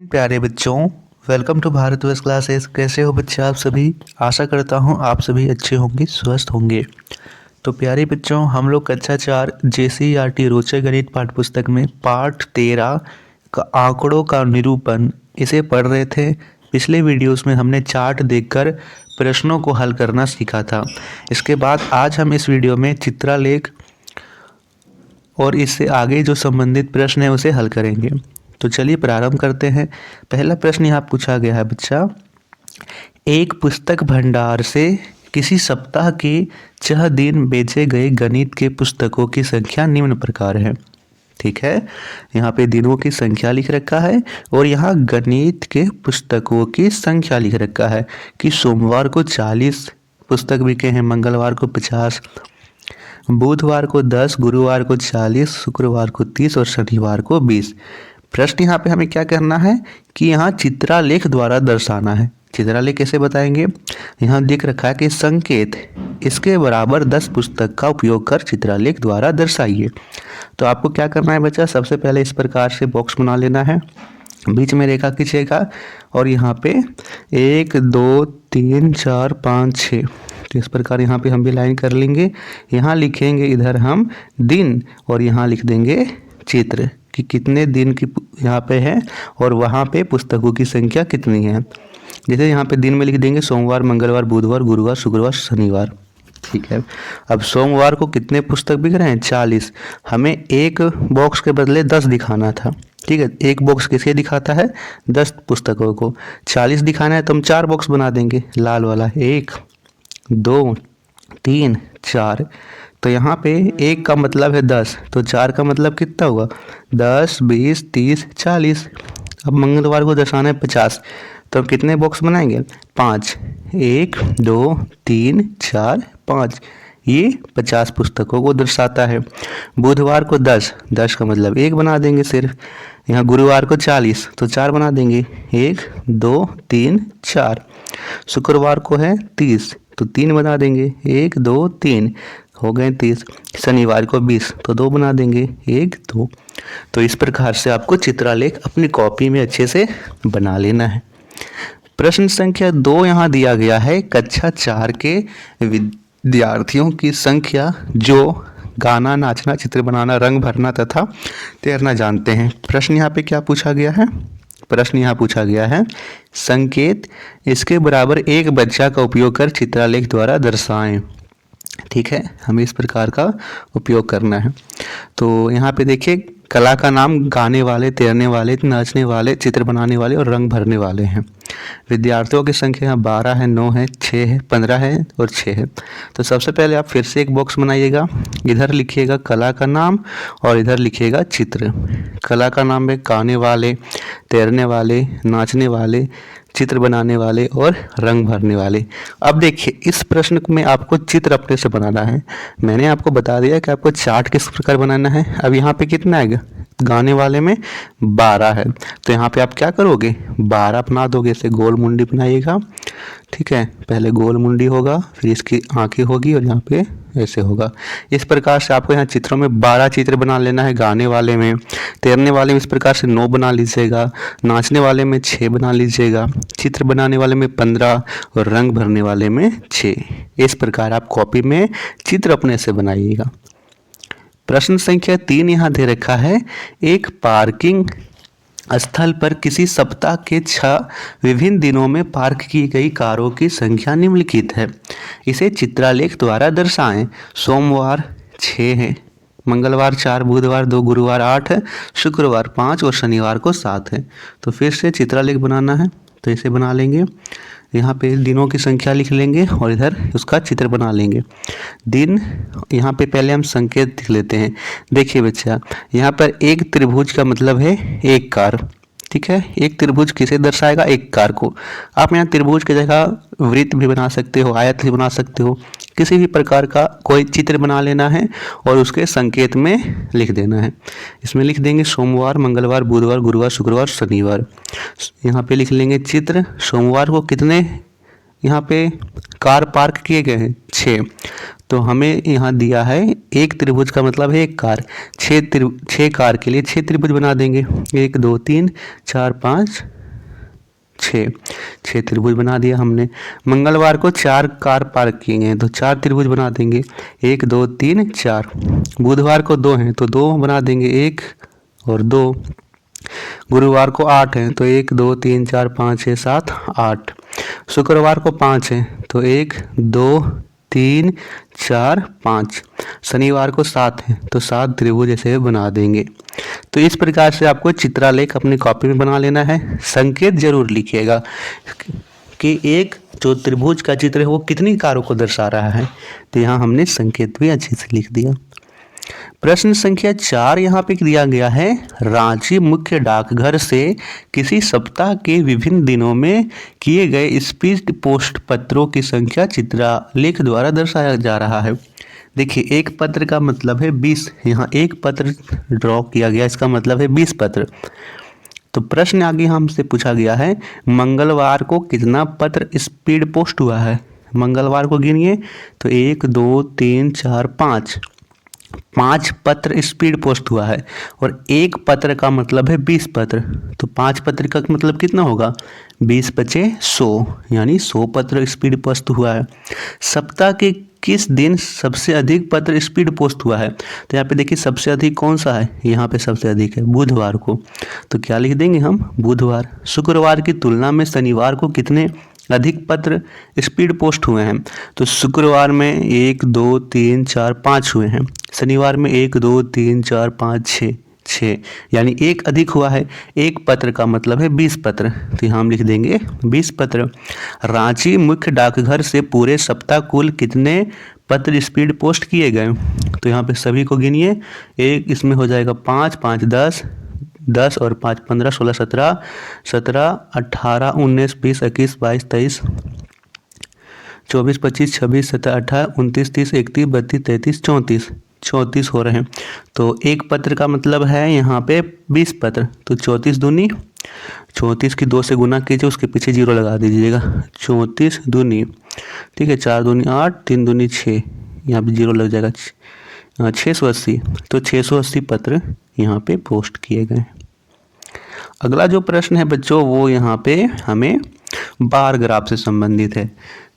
प्यारे बच्चों, welcome to Bharatvarsh classes. कैसे हो बच्चे आप सभी? आशा करता हूँ आप सभी अच्छे होंगे, स्वस्थ होंगे। तो प्यारे बच्चों, हम लोग कक्षा 4 JCERT रोचक गणित पाठ्य पुस्तक में पाठ 13 का आंकड़ों का निरूपण इसे पढ़ रहे थे। पिछले वीडियोस में हमने चार्ट देखकर प्रश्नों को हल करना सीखा था। इसके बाद आज हम इस वीडियो में चित्रालेख और इससे आगे जो संबंधित प्रश्न है उसे हल करेंगे। तो चलिए प्रारंभ करते हैं। पहला प्रश्न यहाँ पूछा गया है बच्चा, एक पुस्तक भंडार से किसी सप्ताह के 6 दिन बेचे गए गणित के पुस्तकों की संख्या निम्न प्रकार है। ठीक है, यहाँ पे दिनों की संख्या लिख रखा है और यहाँ गणित के पुस्तकों की संख्या लिख रखा है कि सोमवार को 40 पुस्तक बिके हैं, मंगलवार को 50, बुधवार को 10, गुरुवार को 40, शुक्रवार को 30 और शनिवार को 20। प्रश्न यहाँ पे हमें क्या करना है कि यहाँ चित्रालेख द्वारा दर्शाना है। चित्रालेख कैसे बताएंगे? यहाँ दिख रखा है कि संकेत इसके बराबर 10 पुस्तक का उपयोग कर चित्रालेख द्वारा दर्शाइए। तो आपको क्या करना है बच्चा, सबसे पहले इस प्रकार से बॉक्स बना लेना है, बीच में रेखा खींचेगा और यहाँ पे 1 2 3 4 5 6, तो इस प्रकार यहाँ पे हम भी लाइन कर लेंगे। यहाँ लिखेंगे इधर हम दिन और यहाँ लिख देंगे चित्र कि कितने दिन की यहाँ पे है और वहाँ पे पुस्तकों की संख्या कितनी है। जैसे यहाँ पे दिन में लिख देंगे सोमवार, मंगलवार, बुधवार, गुरुवार, शुक्रवार, शनिवार। ठीक है, अब सोमवार को कितने पुस्तक बिक रहे हैं? 40। हमें एक बॉक्स के बदले 10 दिखाना था। ठीक है, एक बॉक्स किसके दिखाता है? 10 पुस्तकों को। 40 दिखाना है तो हम 4 बॉक्स बना देंगे, लाल वाला, 1 2 3 4। तो यहाँ पे 1 का मतलब है 10, तो 4 का मतलब कितना हुआ? 10 20 30 40। अब मंगलवार को दर्शाना है 50, तो हम कितने बॉक्स बनाएंगे? 5, 1 2 3 4 5। ये 50 पुस्तकों को दर्शाता है। बुधवार को 10, 10 का मतलब 1 बना देंगे सिर्फ। यहाँ गुरुवार को 40, तो 4 बना देंगे, 1 2 3 4। शुक्रवार को है 30, तो 3 बना देंगे, 1 2 3, हो गए 30। शनिवार को 20, तो 2 बना देंगे, 1 2। तो इस प्रकार से आपको चित्रालेख अपनी कॉपी में अच्छे से बना लेना है। प्रश्न संख्या 2 यहाँ दिया गया है, कक्षा 4 के विद्यार्थियों की संख्या जो गाना, नाचना, चित्र बनाना, रंग भरना तथा तैरना जानते हैं। प्रश्न यहाँ पे क्या पूछा गया है? प्रश्न यहाँ पूछा गया है, संकेत इसके बराबर एक बच्चा का उपयोग कर चित्रालेख द्वारा दर्शाएं। ठीक है, हमें इस प्रकार का उपयोग करना है। तो यहाँ पे देखिए, कला का नाम गाने वाले, तैरने वाले, नाचने वाले, चित्र बनाने वाले और रंग भरने वाले हैं। विद्यार्थियों की संख्या 12 है, 9 है, 6 है, 15 है और 6 है। तो सबसे पहले आप फिर से एक बॉक्स बनाइएगा, इधर लिखिएगा कला का नाम और इधर लिखिएगा चित्र। कला का नाम है गाने वाले, तैरने वाले, नाचने वाले, चित्र बनाने वाले और रंग भरने वाले। अब देखिए, इस प्रश्न में आपको चित्र अपने से बनाना है। मैंने आपको बता दिया कि आपको चार्ट किस प्रकार बनाना है। अब यहाँ पे कितना आएगा? गाने वाले में 12 है, तो यहाँ पे आप क्या करोगे? 12 बना दोगे, इसे गोल मुंडी बनाइएगा। ठीक है, पहले गोल मुंडी होगा, फिर इसकी आंखें होगी और यहाँ पे ऐसे होगा। इस प्रकार से आपको यहाँ चित्रों में 12 चित्र बना लेना है। गाने वाले में, तैरने वाले में इस प्रकार से 9 बना लीजिएगा, नाचने वाले में 6 बना लीजिएगा, चित्र बनाने वाले में 15 और रंग भरने वाले में 6। इस प्रकार आप कॉपी में चित्र अपने से बनाइएगा। प्रश्न संख्या 3 यहाँ दे रखा है, एक पार्किंग स्थल पर किसी सप्ताह के 6 विभिन्न दिनों में पार्क की गई कारों की संख्या निम्नलिखित है। इसे चित्रालेख द्वारा दर्शाएं। सोमवार 6 है, मंगलवार 4, बुधवार 2, गुरुवार 8 है, शुक्रवार 5 और शनिवार को 7 है। तो फिर से चित्रालेख बनाना है, तो इसे बना लेंगे। यहाँ पे दिनों की संख्या लिख लेंगे और इधर उसका चित्र बना लेंगे। दिन, यहाँ पे पहले हम संकेत लिख लेते हैं। देखिए बच्चा, यहाँ पर एक त्रिभुज का मतलब है एक कार। ठीक है, एक त्रिभुज किसे दर्शाएगा? एक कार को। आप यहाँ त्रिभुज की जगह वृत्त भी बना सकते हो, आयत भी बना सकते हो, किसी भी प्रकार का कोई चित्र बना लेना है और उसके संकेत में लिख देना है। इसमें लिख देंगे सोमवार, मंगलवार, बुधवार, गुरुवार, शुक्रवार, शनिवार। यहाँ पे लिख लेंगे चित्र। सोमवार को कितने यहाँ पे कार पार्क किए गए हैं 6। तो हमें यहाँ दिया है एक त्रिभुज का मतलब है एक कार, 6 कार के लिए 6 त्रिभुज बना देंगे। 1 2 3 4 5 6 त्रिभुज बना दिया हमने। मंगलवार को 4 कार पार्क किए गए हैं तो 4 त्रिभुज बना देंगे, 1 2 3 4। बुधवार को 2 हैं तो 2 बना देंगे, 1 और 2। गुरुवार को 8 हैं तो 1 2 3 4 5 6 7 8। शुक्रवार को 5 हैं तो 1 2 3 4 5। शनिवार को 7 हैं तो 7 त्रिभुज ऐसे बना देंगे। तो इस प्रकार से आपको चित्रालेख अपनी कॉपी में बना लेना है। संकेत जरूर लिखिएगा कि एक जो त्रिभुज का चित्र है वो कितनी कारों को दर्शा रहा है। तो यहाँ हमने संकेत भी अच्छे से लिख दिया। प्रश्न संख्या 4 यहाँ पे दिया गया है, रांची मुख्य डाकघर से किसी सप्ताह के विभिन्न दिनों में किए गए स्पीड पोस्ट पत्रों की संख्या चित्रालेख द्वारा दर्शाया जा रहा है। देखिए, एक पत्र का मतलब है 20, यहाँ एक पत्र ड्रॉ किया गया, इसका मतलब है 20 पत्र। तो प्रश्न आगे हमसे पूछा गया है, मंगलवार को कितना पत्र स्पीड पोस्ट हुआ है। मंगलवार को गिनिए तो 1 2 3 4 5 पत्र स्पीड पोस्ट हुआ है और एक पत्र का मतलब है 20 पत्र। तो 5 पत्र का मतलब कितना होगा, 20 बचे 100, यानी 100 पत्र स्पीड पोस्ट हुआ है। सप्ताह के किस दिन सबसे अधिक पत्र स्पीड पोस्ट हुआ है। तो यहाँ पे देखिए सबसे अधिक कौन सा है, यहाँ पे सबसे अधिक है बुधवार को। तो क्या लिख देंगे हम, बुधवार। शुक्रवार की तुलना में शनिवार को कितने अधिक पत्र स्पीड पोस्ट हुए हैं। तो शुक्रवार में 1 2 3 4 5 हुए हैं, शनिवार में 1 2 3 4 5 6, यानी एक अधिक हुआ है। एक पत्र का मतलब है 20 पत्र, तो यहाँ हम लिख देंगे 20 पत्र। रांची मुख्य डाकघर से पूरे सप्ताह कुल कितने पत्र स्पीड पोस्ट किए गए। तो यहाँ पे सभी को गिनिए, एक इसमें हो जाएगा 5 5 10 और 5 15 16 17 18 19 20 21 22 23 24 25 26 27 28 29 30 31 32 33 34 हो रहे हैं। तो एक पत्र का मतलब है यहाँ पे 20 पत्र, तो 34 दूनी 34 की 2 से गुना कीजिए, उसके पीछे 0 लगा दीजिएगा। 34 दूनी, ठीक है, 4 दूनी 8, 3 दूनी 6, यहाँ पे 0 लग जाएगा। 680, तो 680 पत्र यहाँ पे पोस्ट किए गए। अगला जो प्रश्न है बच्चों वो यहाँ पे हमें बार ग्राफ से संबंधित है,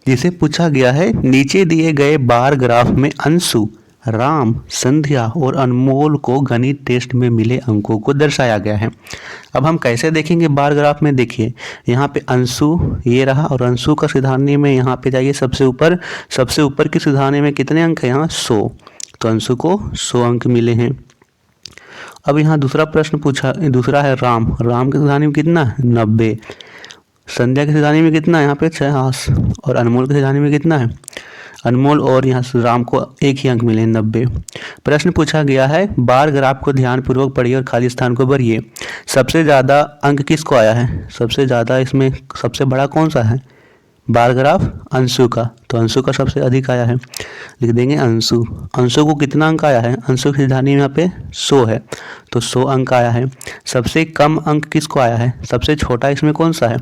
जिसे पूछा गया है, नीचे दिए गए बार ग्राफ में अंशु, राम, संध्या और अनमोल को गणित टेस्ट में मिले अंकों को दर्शाया गया है। अब हम कैसे देखेंगे बार ग्राफ में, देखिए यहाँ पे अंशु ये रहा और अंशु का सिधानी में यहाँ पे जाइए, सबसे ऊपर की सिधानी में कितने अंक है, यहाँ 100, तो अंशु को 100 अंक मिले हैं। अब यहाँ दूसरा प्रश्न पूछा, दूसरा है राम की सिधानी में कितना है, 90। संध्या की सिधानी में कितना है, यहाँ पे 50, और अनमोल की सिधानी में कितना है, अनमोल और यहाँ से राम को एक ही अंक मिले 90। प्रश्न पूछा गया है, बार ग्राफ को ध्यानपूर्वक पढ़िए और खाली स्थान को भरिए। सबसे ज़्यादा अंक किसको आया है, सबसे ज़्यादा इसमें सबसे बड़ा कौन सा है बार ग्राफ, अंशु का, तो अंशु का सबसे अधिक आया है, लिख देंगे अंशु। अंशु को कितना अंक आया है, अंशु की सिधानी यहाँ पे 100 है, तो 100 अंक आया है। सबसे कम अंक किसको आया है, सबसे छोटा इसमें कौन सा है,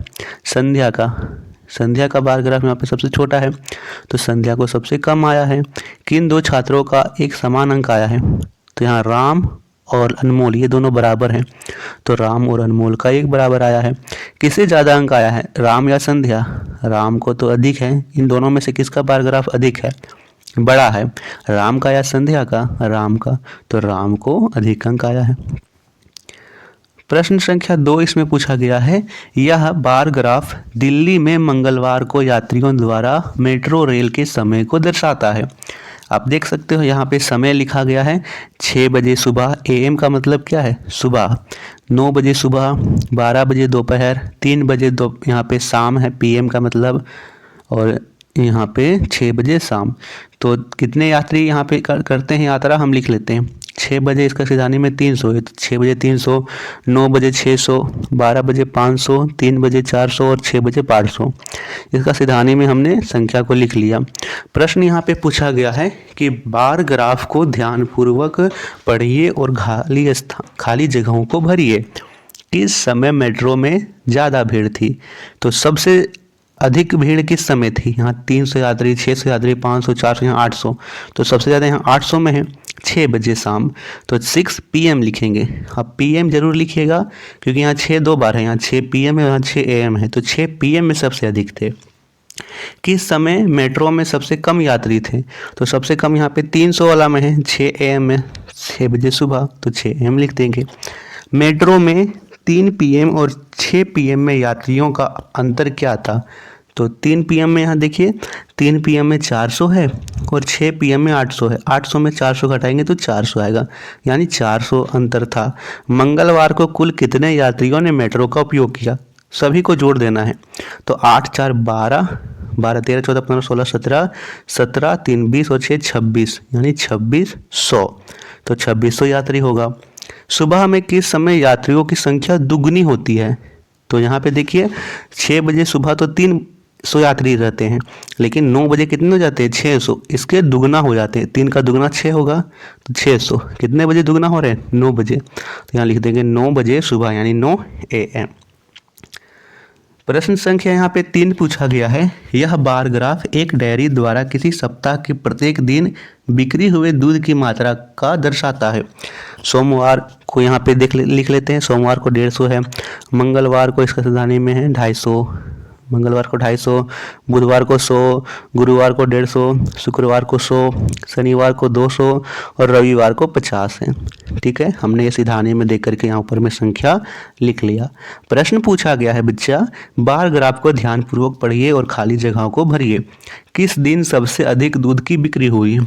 संध्या का बार ग्राफ यहाँ पे सबसे छोटा है, तो संध्या को सबसे कम आया है। किन दो छात्रों का एक समान अंक आया है, तो यहाँ राम और अनमोल ये दोनों बराबर हैं, तो राम और अनमोल का एक बराबर आया है। किसे ज़्यादा अंक आया है, राम या संध्या, राम को तो अधिक है। इन दोनों में से किसका बार ग्राफ अधिक है, बड़ा है, राम का या संध्या का, राम का, तो राम को अधिक अंक आया है। प्रश्न संख्या 2 इसमें पूछा गया है, यह बार ग्राफ दिल्ली में मंगलवार को यात्रियों द्वारा मेट्रो रेल के समय को दर्शाता है। आप देख सकते हो यहाँ पे समय लिखा गया है 6 बजे सुबह, AM का मतलब क्या है सुबह, 9 बजे सुबह, 12 बजे दोपहर, 3 बजे यहाँ पे शाम है, PM का मतलब, और यहाँ पे 6 बजे शाम। तो कितने यात्री यहाँ पे करते हैं यात्रा, हम लिख लेते हैं 6 बजे, इसका सिधानी में 300 है, तो 6 बजे 300, 9 बजे 600, 12 बजे 500, 3 बजे 400 और 6 बजे 500। इसका सिधानी में हमने संख्या को लिख लिया। प्रश्न यहाँ पे पूछा गया है कि बार ग्राफ को ध्यानपूर्वक पढ़िए और खाली जगहों को भरिए। किस समय मेट्रो में ज़्यादा भीड़ थी, तो सबसे अधिक भीड़ किस समय थी? यहाँ 300 यात्री, 600 यात्री, 500, 400, यहाँ 800। तो सबसे ज़्यादा यहाँ 800 में है, 6 बजे शाम। तो 6 PM लिखेंगे। अब PM जरूर लिखिएगा क्योंकि यहाँ 6 दो बार है, यहाँ 6 PM है, यहाँ 6 AM है। तो 6 PM में सबसे अधिक थे। किस समय मेट्रो में सबसे कम यात्री थे? तो सबसे कम यहाँ पे 300 वाला में है, 6 AM में, 6 बजे सुबह, तो 6 AM लिख देंगे। मेट्रो में 3 PM और 6 PM में यात्रियों का अंतर क्या था? तो 3 PM में यहाँ देखिए, 3 PM में 400 है और 6 PM में 800 है। 800 में 400 घटाएंगे तो 400 आएगा, यानी 400 अंतर था। मंगलवार को कुल कितने यात्रियों ने मेट्रो का उपयोग किया? सभी को जोड़ देना है। तो 8 4 12, 12 13 14 15 16 17, 17 3 20 और 6 26, यानी 2600। तो 2600 यात्री होगा। सुबह में किस समय यात्रियों की संख्या दुगनी होती है? तो यहाँ पे देखिए 6 बजे सुबह तो 300 यात्री रहते हैं, लेकिन 9 बजे कितने हो जाते हैं? 600। इसके दुगना हो जाते हैं, 3 का दुगना 6 होगा, तो 600। कितने बजे दुगना हो रहे हैं? 9 बजे। तो यहाँ लिख देंगे 9 बजे सुबह, यानी 9 AM। प्रश्न संख्या यहाँ पे 3 पूछा गया है। यह बार ग्राफ एक डेयरी द्वारा किसी सप्ताह के प्रत्येक दिन बिक्री हुए दूध की मात्रा का दर्शाता है। सोमवार को यहाँ पे लिख लेते हैं। सोमवार को 150 है, मंगलवार को इसका सावधानी में है 250, मंगलवार को 250, बुधवार को 100, गुरुवार को 150, शुक्रवार को 100, शनिवार को 200 और रविवार को 50 है। ठीक है, हमने ये सिधानी में देख करके यहाँ ऊपर में संख्या लिख लिया। प्रश्न पूछा गया है बच्चा, बार ग्राफ को ध्यानपूर्वक पढ़िए और खाली जगहों को भरिए। किस दिन सबसे अधिक दूध की बिक्री हुई?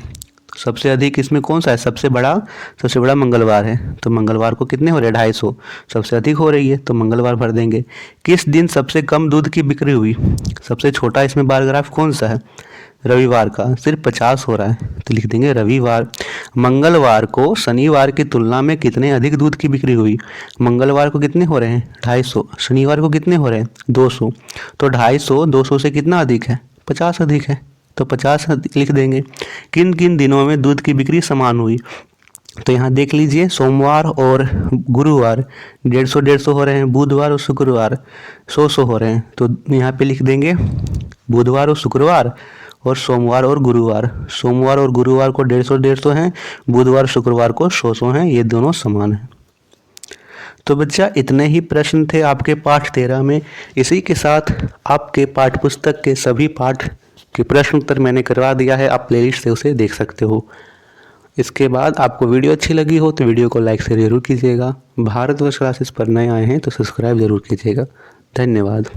सबसे अधिक इसमें कौन सा है? सबसे बड़ा मंगलवार है, तो मंगलवार को कितने हो रहे हैं? 250। सबसे अधिक हो रही है तो मंगलवार भर देंगे। किस दिन सबसे कम दूध की बिक्री हुई? सबसे छोटा इसमें बार ग्राफ कौन सा है? रविवार का, सिर्फ 50 हो रहा है, तो लिख देंगे रविवार। मंगलवार को शनिवार की तुलना में कितने अधिक दूध की बिक्री हुई? मंगलवार को कितने हो रहे हैं? 250। शनिवार को कितने हो रहे हैं? 200। तो 250 200 से कितना अधिक है? 50 अधिक है, तो 50 लिख देंगे। किन किन दिनों में दूध की बिक्री समान हुई? तो यहाँ देख लीजिए, सोमवार और गुरुवार 150 हो रहे हैं, बुधवार और शुक्रवार 100 हो रहे हैं। तो यहाँ पे लिख देंगे बुधवार और शुक्रवार और सोमवार और गुरुवार। सोमवार और गुरुवार को 150 हैं, बुधवार शुक्रवार को 100 हैं, ये दोनों समान हैं। तो बच्चा इतने ही प्रश्न थे आपके पाठ 13 में। इसी के साथ आपके पाठ्य पुस्तक के सभी पाठ के प्रश्न उत्तर मैंने करवा दिया है, आप प्लेलिस्ट से उसे देख सकते हो। इसके बाद आपको वीडियो अच्छी लगी हो तो वीडियो को लाइक से जरूर कीजिएगा। भारतवर्ष क्लासेस पर नए आए हैं तो सब्सक्राइब जरूर कीजिएगा। धन्यवाद।